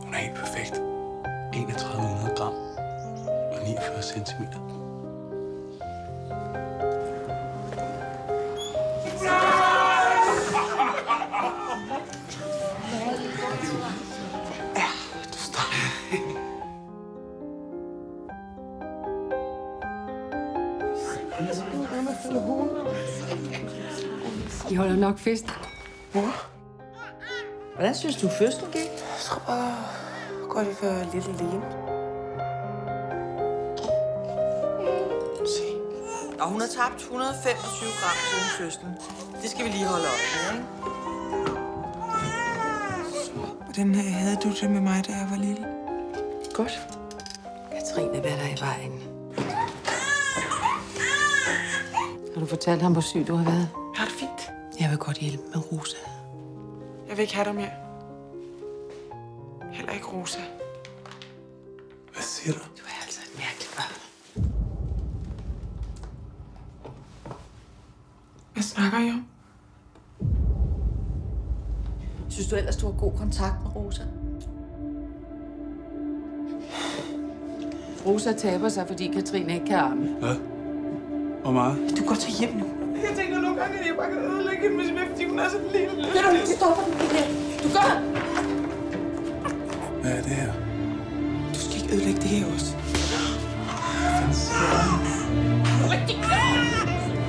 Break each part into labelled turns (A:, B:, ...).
A: Hun er helt perfekt. 3100 gram og 49 centimeter.
B: I holder nok fest.
C: Mor? Hvordan synes du, fødslen gik?
D: Jeg tror bare godt, vi var lidt alene. Se.
C: Og hun har tabt 125 gram siden fødslen. Det skal vi lige holde op med, ikke?
D: Hvordan havde du det med mig, da jeg var lille?
C: Godt.
B: Katrine, hvad er der i vejen? Har du fortalt ham, hvor syg du har været?
D: Jeg har det fint.
B: Jeg vil godt hjælpe med Rosa.
D: Jeg vil ikke have dig mere. Heller ikke Rosa.
A: Hvad siger du?
B: Du er altså et mærkeligt barn.
D: Hvad snakker I om?
C: Synes du ellers, du har god kontakt med Rosa?
B: Rosa taber sig, fordi Katrine ikke kan arme.
A: Hvad? Hvor meget?
D: Du går til hjem nu. Jeg tænker nogle gange, at jeg bare kan ødelægge hende, fordi hun er så lille.
C: Ved du, du stopper den ikke. Du gør!
A: Hvad er det her?
D: Du skal ikke ødelægge det her også.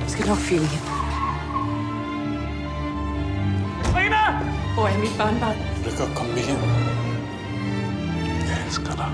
B: Jeg skal nok finde hende.
A: Katrine!
B: Hvor er mit barnbarn?
A: Du kan godt komme med hjem. Jeg elsker dig.